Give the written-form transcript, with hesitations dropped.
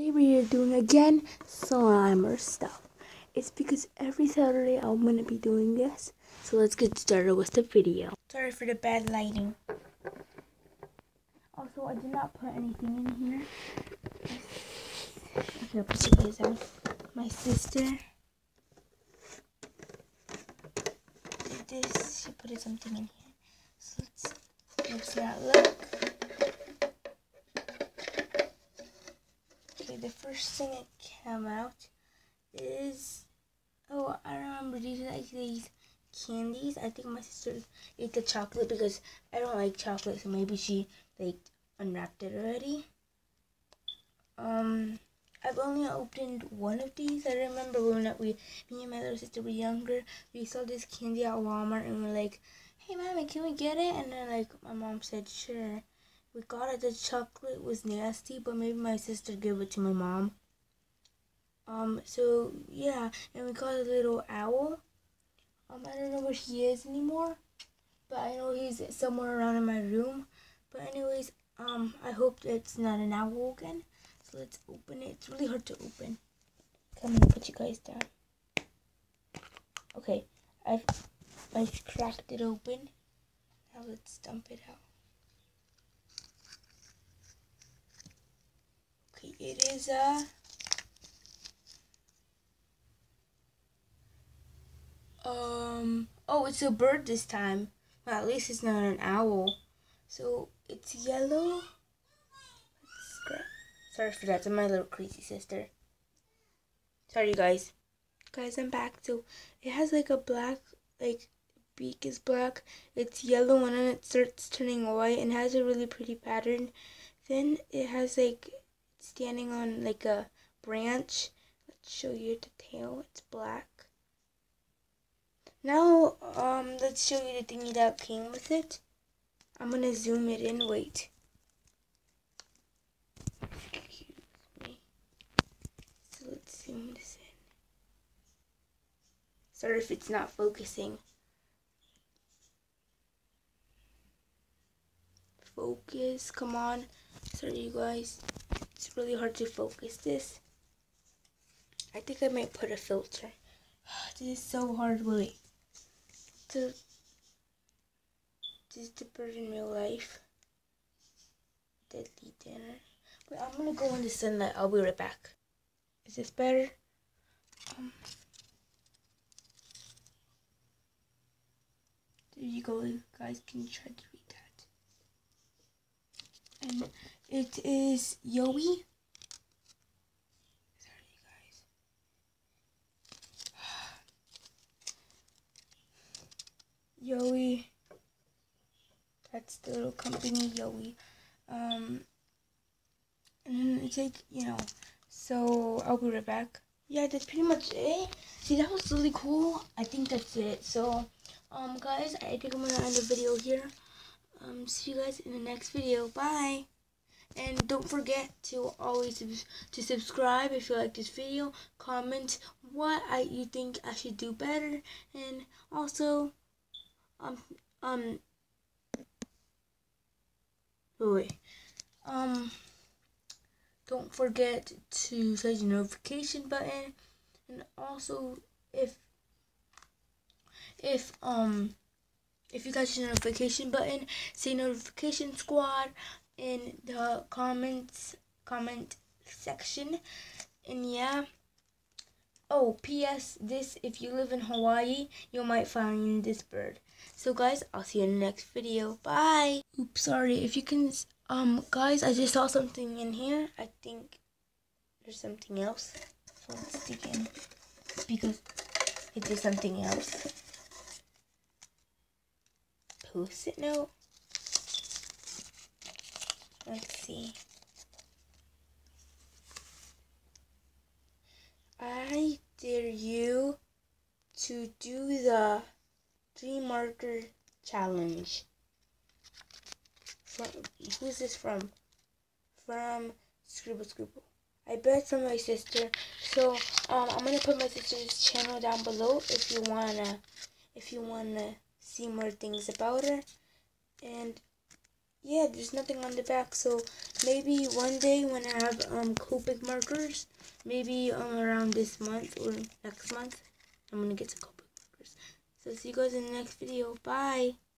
Today we are doing again Slimer stuff. It's because every Saturday I'm going to be doing this. So let's get started with the video. Sorry for the bad lighting. Also, I did not put anything in here. Okay, I'll put you guys on. My sister did this. She put something in here. So let's see how it looks. Okay, the first thing that came out is, oh, I remember these candies. I think my sister ate the chocolate because I don't like chocolate, so maybe she like unwrapped it already. I've only opened one of these. I remember when me and my little sister were younger, we saw this candy at Walmart and we were like, hey mommy, can we get it? And then like my mom said sure. We got it. The chocolate was nasty, but maybe my sister gave it to my mom. So yeah, and we got a little owl. I don't know where he is anymore, but I know he's somewhere around in my room. But anyways, I hope it's not an owl again. So let's open it. It's really hard to open. Come and put you guys down. Okay, I've cracked it open. Now let's dump it out. Okay, it is oh, it's a bird this time. Well, at least it's not an owl. So it's yellow. Sorry for that. I'm my little crazy sister. Sorry, you guys. Guys, I'm back. So it has like a black, like beak is black. It's yellow and then it starts turning white and has a really pretty pattern. Then it has like standing on like a branch. Let's show you the tail. It's black. Now, let's show you the thingy that came with it. I'm gonna zoom it in. Wait. Excuse me. So let's zoom this in. Sorry if it's not focusing. Focus, come on. Sorry, you guys. It's really hard to focus this. I think I might put a filter. This is so hard. Wait. This is the bird in real life. Deadly dinner. Wait, I'm gonna go in the sunlight. I'll be right back. Is this better? There you go, you guys can try to read that. And it is Yowie. Sorry, you guys. Yowie. That's the little company, Yowie. And then it's like, so I'll be right back. Yeah, that's pretty much it. See, that was really cool. I think that's it. So, guys, I think I'm gonna end the video here. See you guys in the next video. Bye. And don't forget to always to subscribe if you like this video. Comment what you think I should do better, and also don't forget to set the notification button, and also if you guys hit the notification button, say notification squad in the comment section. And yeah, oh, PS, this, if you live in Hawaii, you might find this bird. So guys, I'll see you in the next video. Bye. Oops, sorry. If you can, guys, I just saw something in here. I think there's something else. So let's dig in because it is something else. Post-it note. Let's see. I dare you to do the 3 marker challenge. Who's this from? From Scribble. I bet it's from my sister. So I'm gonna put my sister's channel down below if you wanna see more things about her. And yeah, there's nothing on the back. So maybe one day when I have Copic markers, maybe around this month or next month, I'm gonna get some Copic markers. So see you guys in the next video. Bye.